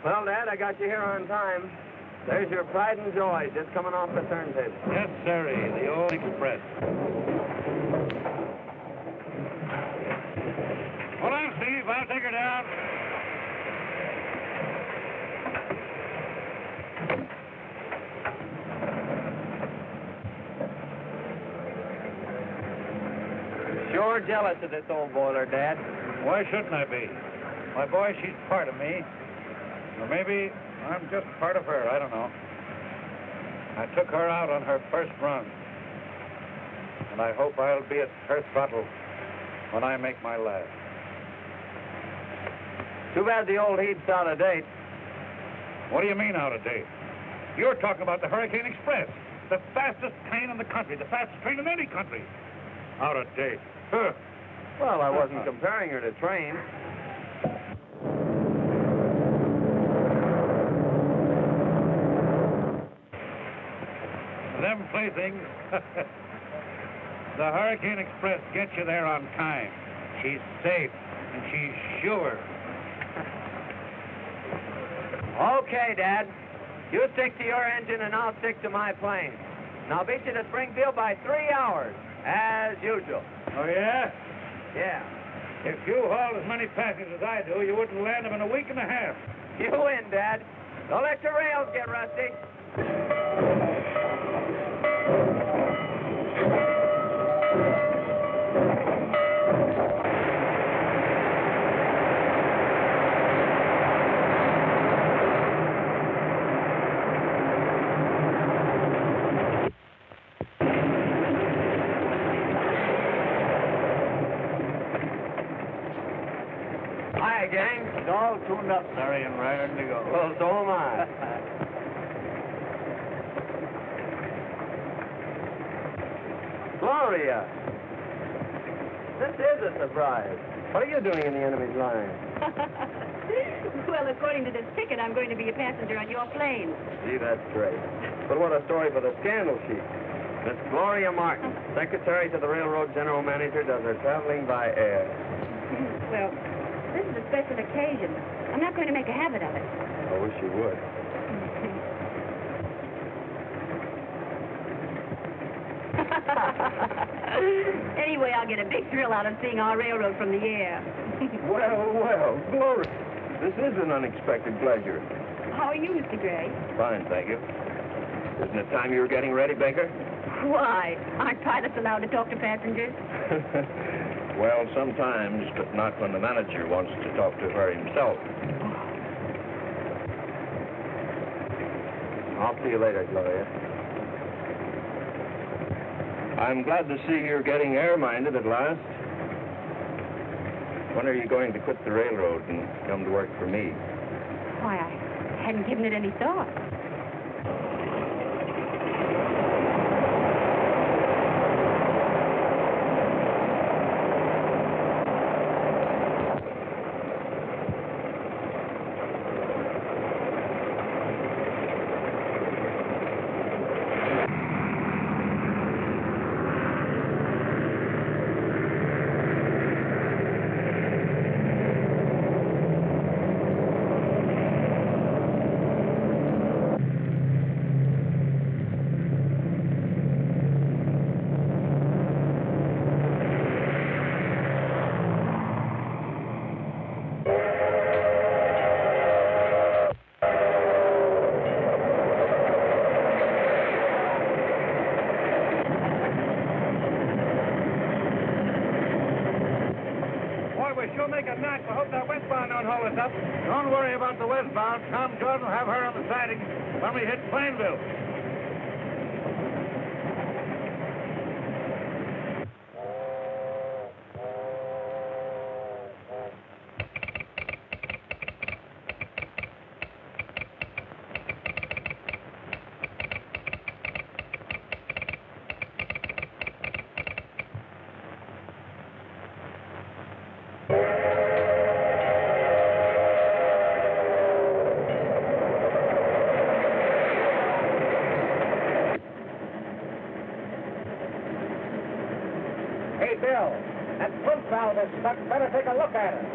Well, Dad, I got you here on time. There's your pride and joy just coming off the turntable. Yes, sirree, the old express. Hold on, Steve. I'll take her down. Sure jealous of this old boiler, Dad. Why shouldn't I be? My boy, she's part of me. Or maybe I'm just part of her. I don't know. I took her out on her first run. And I hope I'll be at her throttle when I make my last. Too bad the old heat's out of date. What do you mean out of date? You're talking about the Hurricane Express. The fastest train in the country. The fastest train in any country. Out of date. Huh. Well, I wasn't comparing her to trains. Them playthings. The Hurricane Express gets you there on time. She's safe, and she's sure. Okay, Dad. You stick to your engine, and I'll stick to my plane. And I'll beat you to Springfield by 3 hours, as usual. Oh, yeah? Yeah. If you hauled as many passengers as I do, you wouldn't land them in a week and a half. You win, Dad. Don't let your rails get rusty. Hi, gang. It's all tuned up, Larry, and raring to go. Well, so am I. Gloria! This is a surprise. What are you doing in the enemy's line? Well, according to this ticket, I'm going to be a passenger on your plane. Gee, that's great. But what a story for the scandal sheet. Miss Gloria Martin, secretary to the railroad general manager, does her traveling by air. Well, this is a special occasion. I'm not going to make a habit of it. I wish you would. Anyway, I'll get a big thrill out of seeing our railroad from the air. Well, Gloria, this is an unexpected pleasure. How are you, Mr. Gray? Fine, thank you. Isn't it time you were getting ready, Baker? Why? Aren't pilots allowed to talk to passengers? Well, sometimes, but not when the manager wants to talk to her himself. I'll see you later, Gloria. I'm glad to see you're getting air-minded at last. When are you going to quit the railroad and come to work for me? Why, I hadn't given it any thought. She'll make a notch. I hope that westbound don't hold us up. Don't worry about the westbound. Tom Jordan will have her on the siding when we hit Plainville. Hey, Bill, that pump valve is stuck. Better take a look at it.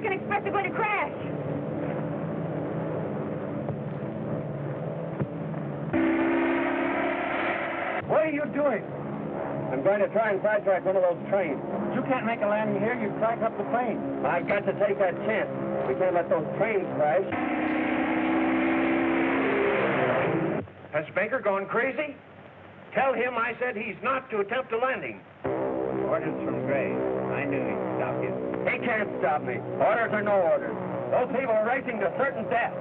American Express are going to crash. What are you doing? I'm going to try and sidetrack one of those trains. You can't make a landing here. You track up the plane. I've got to take that chance. We can't let those trains crash. Has Baker gone crazy? Tell him I said he's not to attempt a landing. Orders from Graves. I knew he'd stop you. He can't stop me. Orders or no orders. Those people are racing to certain death.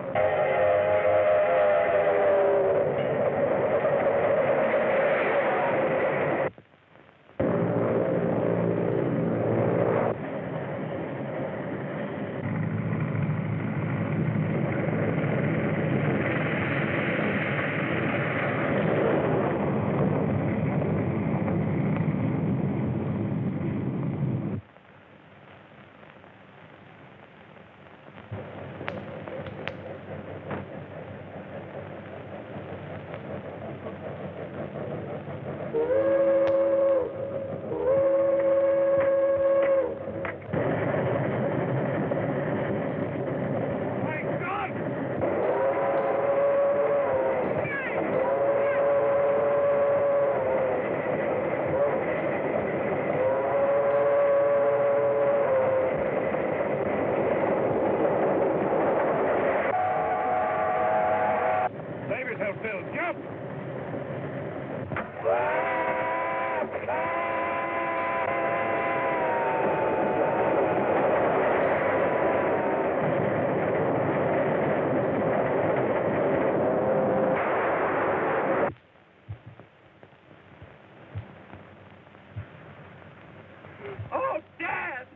Oh, Dad!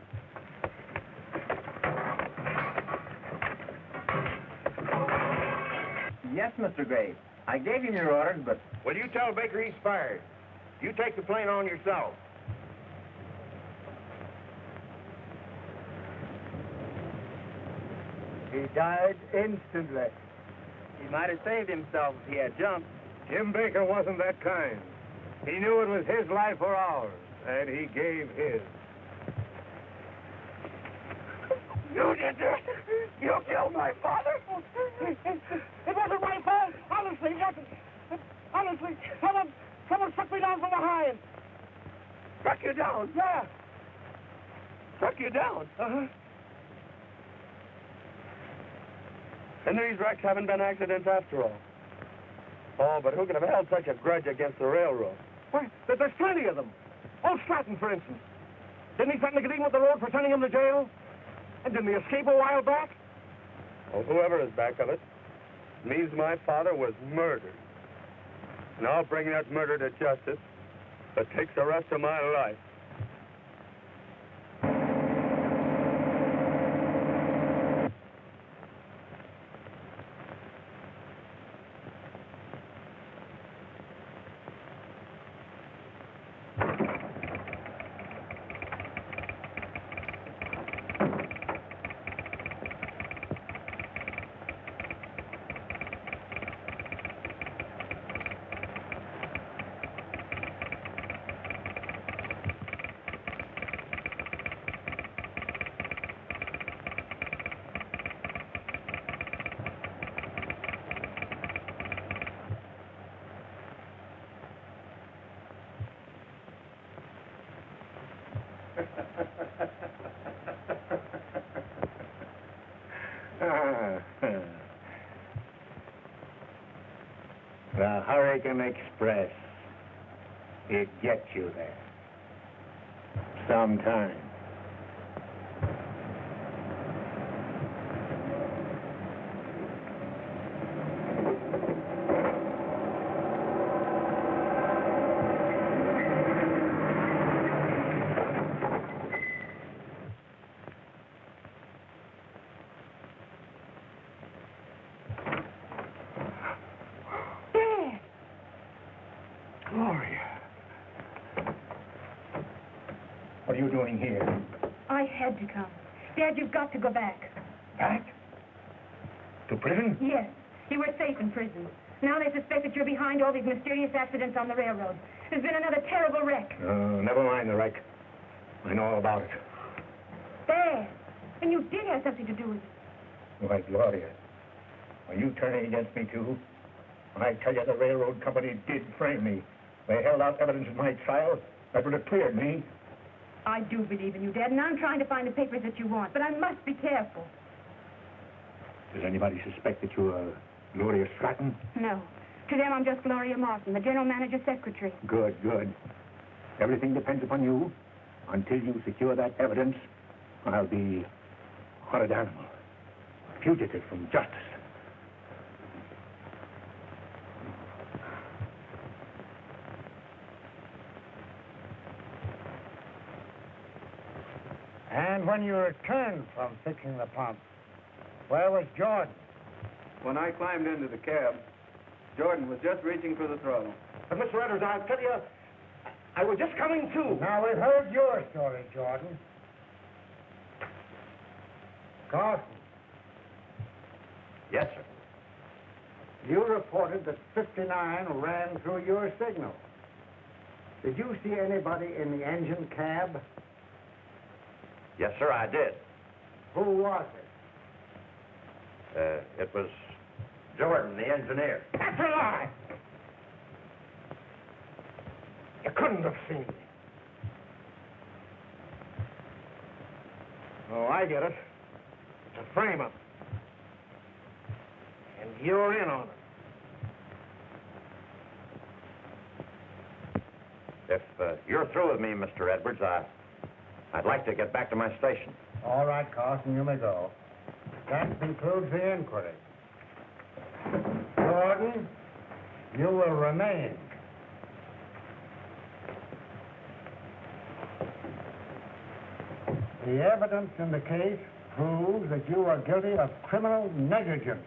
Yes, Mr. Graves. I gave him your orders, but... Well, you tell Baker he's fired. You take the plane on yourself. He died instantly. He might have saved himself if he had jumped. Jim Baker wasn't that kind. He knew it was his life or ours, and he gave his. You did this! You killed my father! It wasn't my fault. Honestly, it wasn't. Honestly, someone struck me down from behind. Struck you down? Yeah. Struck you down? Uh-huh. And these wrecks haven't been accidents after all. Oh, but who could have held such a grudge against the railroad? Why, there's plenty of them. Old Stratton, for instance. Didn't he threaten to get even with the road for sending him to jail? And didn't he escape a while back? Well, whoever is back of it means my father was murdered. And I'll bring that murder to justice. It takes the rest of my life. The Hurricane Express. It gets you there. Sometime. Gloria. What are you doing here? I had to come. Dad, you've got to go back. Back? To prison? Yes. You were safe in prison. Now they suspect that you're behind all these mysterious accidents on the railroad. There's been another terrible wreck. Never mind the wreck. I know all about it. Dad, And you did have something to do with it. Why, Gloria, are you turning against me, too? I tell you, the railroad company did frame me. They held out evidence in my trial that would have cleared me. I do believe in you, Dad, and I'm trying to find the papers that you want, but I must be careful. Does anybody suspect that you're Gloria Stratton? No. To them, I'm just Gloria Martin, the general manager's secretary. Good, good. Everything depends upon you. Until you secure that evidence, I'll be a horrid animal, a fugitive from justice. And when you returned from fixing the pump, where was Jordan? When I climbed into the cab, Jordan was just reaching for the throttle. But, Mr. Edwards, I'll tell you, I was just coming to. Now, we've heard your story, Jordan. Carson, Yes, sir. you reported that 59 ran through your signal. Did you see anybody in the engine cab? Yes, sir, I did. Who was it? It was Jordan, the engineer. That's a lie! You couldn't have seen me. Oh, I get it. It's a frame-up. And you're in on it. If you're through with me, Mr. Edwards, I'd like to get back to my station. All right, Carson, you may go. That concludes the inquiry. Jordan, you will remain. The evidence in the case proves that you are guilty of criminal negligence.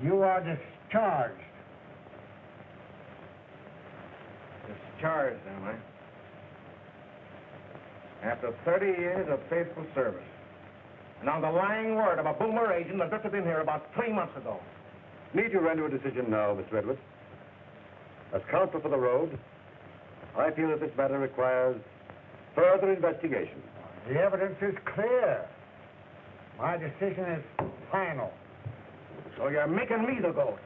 You are discharged. Discharged, am I? After 30 years of faithful service. And on the lying word of a boomer agent that drifted in here about 3 months ago. Need you render a decision now, Mr. Edwards? As counsel for the road, I feel that this matter requires further investigation. The evidence is clear. My decision is final. So you're making me the goat.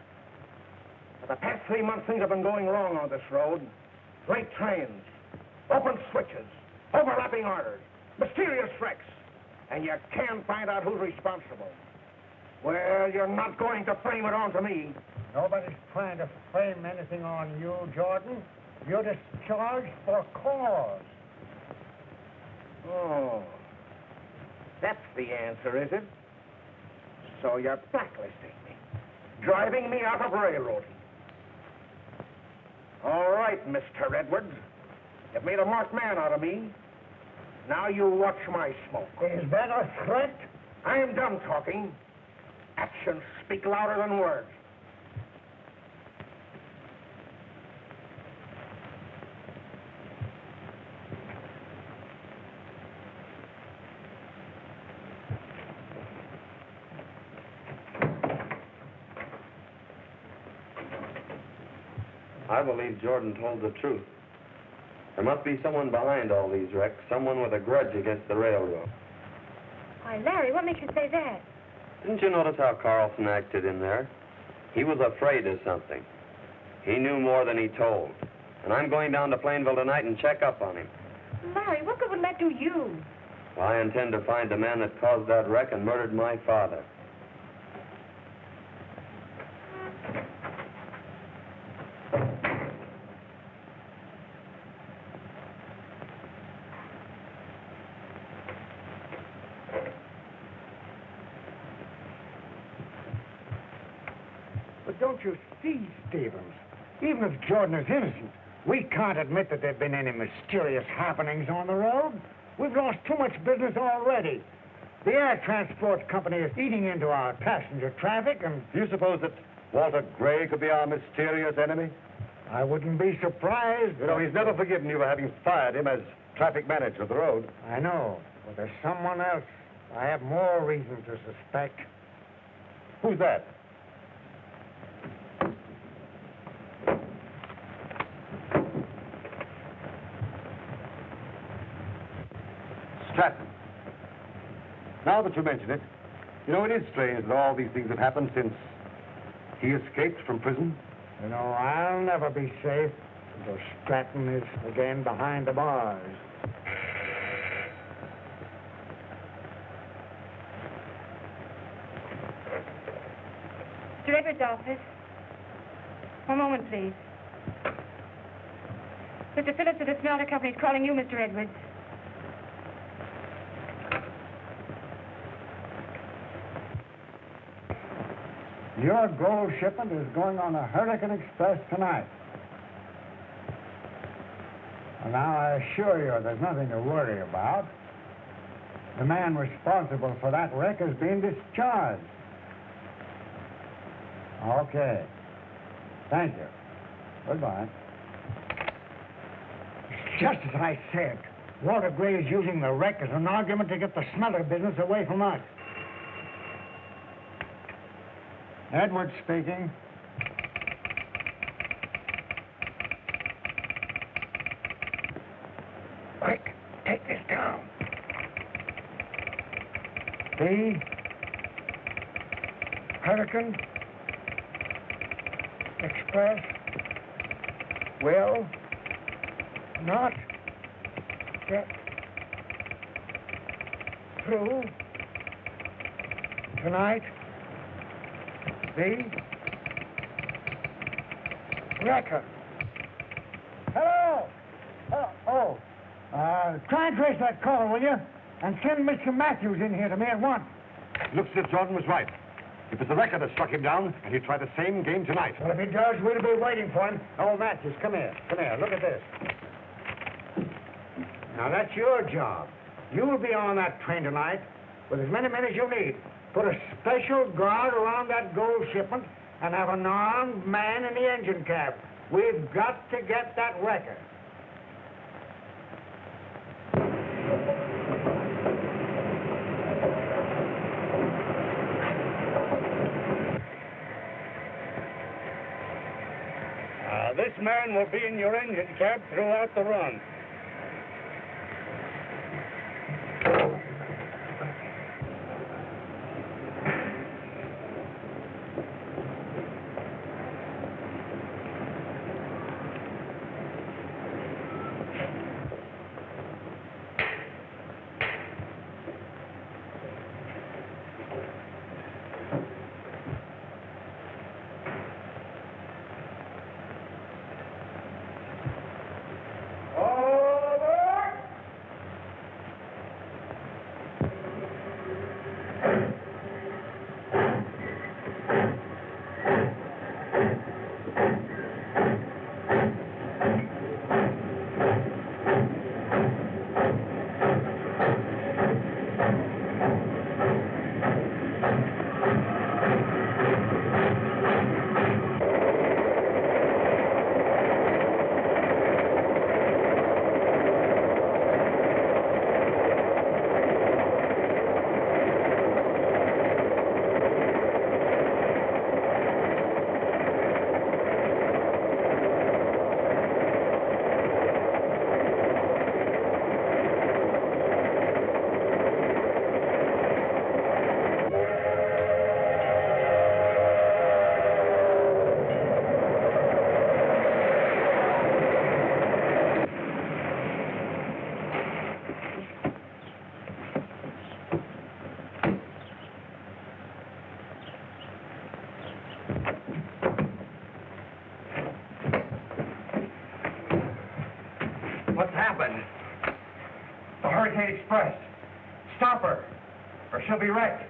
For the past 3 months, things have been going wrong on this road. Late trains, open switches, overlapping orders, mysterious wrecks. And you can't find out who's responsible. Well, you're not going to frame it onto me. Nobody's trying to frame anything on you, Jordan. You're discharged for cause. Oh. That's the answer, is it? So you're blacklisting me. Driving me out of railroading. All right, Mr. Edwards. You've made a marked man out of me. Now you watch my smoke. Is that a threat? I am done talking. Actions speak louder than words. I believe Jordan told the truth. There must be someone behind all these wrecks, someone with a grudge against the railroad. Why, Larry, what makes you say that? Didn't you notice how Carlson acted in there? He was afraid of something. He knew more than he told. And I'm going down to Plainville tonight and check up on him. Larry, what good would that do you? Well, I intend to find the man that caused that wreck and murdered my father. But don't you see, Stevens? Even if Jordan is innocent, we can't admit that there have been any mysterious happenings on the road. We've lost too much business already. The air transport company is eating into our passenger traffic, and Do you suppose that Walter Gray could be our mysterious enemy? I wouldn't be surprised. You know, he's never forgiven you for having fired him as traffic manager of the road. I know, but there's someone else I have more reason to suspect. Who's that? Stratton. Now that you mention it, you know, it is strange that all these things have happened since he escaped from prison. You know, I'll never be safe until Stratton is again behind the bars. Mr. Edwards' office. One moment, please. Mr. Phillips of the Smelter Company is calling you, Mr. Edwards. Your gold shipment is going on the Hurricane Express tonight. And now I assure you there's nothing to worry about. The man responsible for that wreck has been discharged. Okay. Thank you. Goodbye. Just as I said, Walter Gray is using the wreck as an argument to get the smelter business away from us. Edwards speaking. Quick, take this down. The Hurricane Express will not get through tonight. The record. Hello. Try and trace that call, will you? And send Mr. Matthews in here to me at once. Looks as if Jordan was right. It was the wrecker that struck him down, and he'll try the same game tonight. Well, if he does, we'll be waiting for him. Oh, Matthews, come here. Come here. Look at this. Now, that's your job. You'll be on that train tonight with as many men as you need. Put a special guard around that gold shipment and have an armed man in the engine cab. We've got to get that wrecker. This man will be in your engine cab throughout the run. What's happened? The Hurricane Express. Stop her, or she'll be wrecked.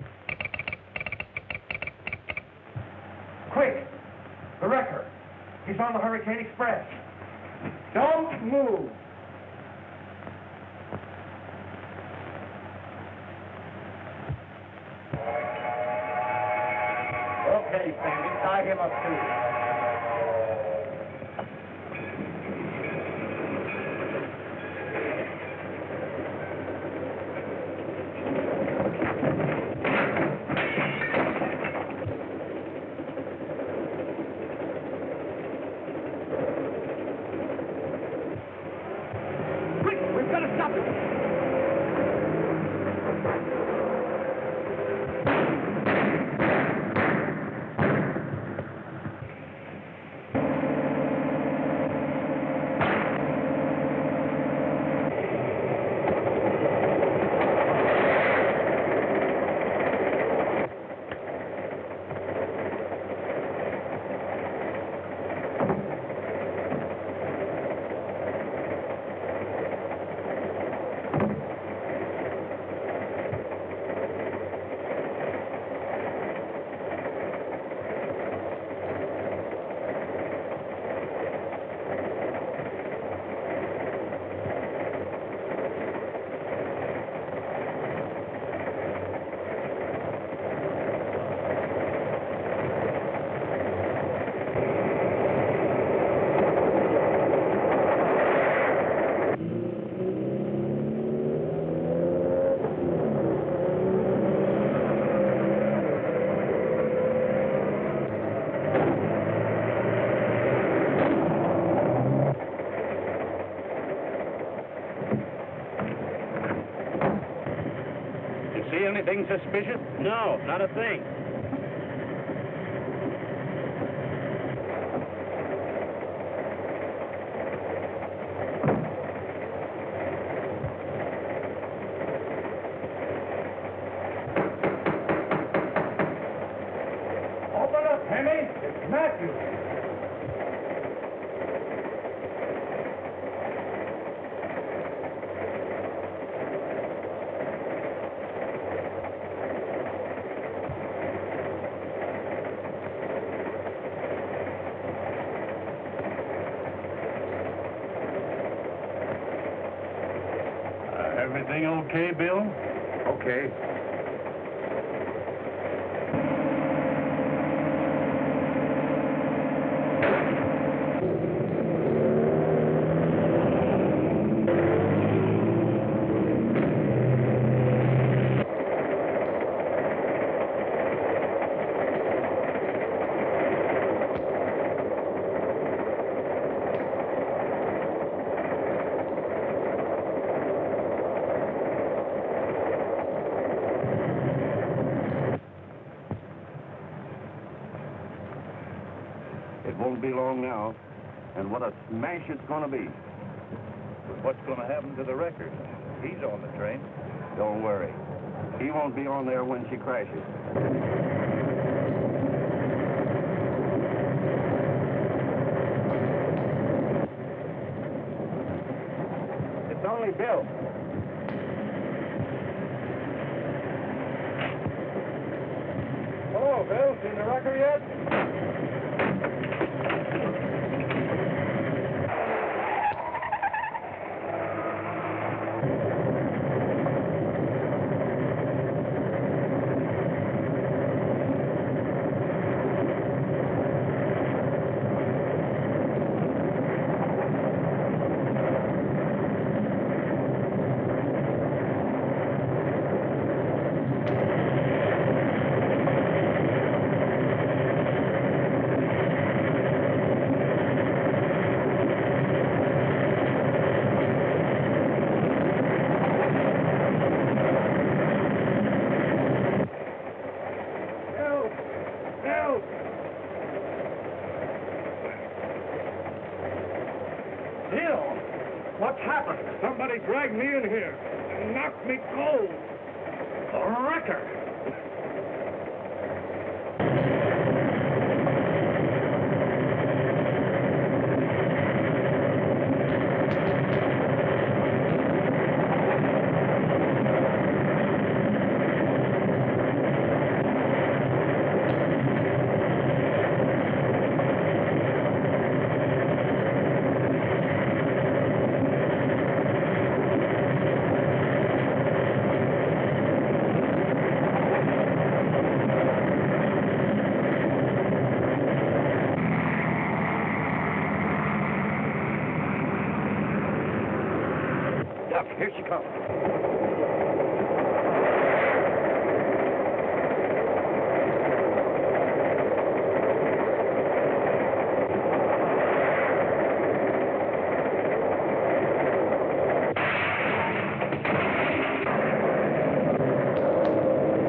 Quick! The wrecker. He's on the Hurricane Express. Don't move. Okay, Sandy, tie him up too. see anything suspicious? No, not a thing. Open up, Henry. It's Matthew. Everything okay, Bill? Okay. It won't be long now. And what a smash it's going to be. What's going to happen to the record? He's on the train. Don't worry. He won't be on there when she crashes. It's only Bill. Hello, Bill. Seen the record yet? What's happened? Somebody dragged me in here and knocked me cold. A wrecker. Here she comes.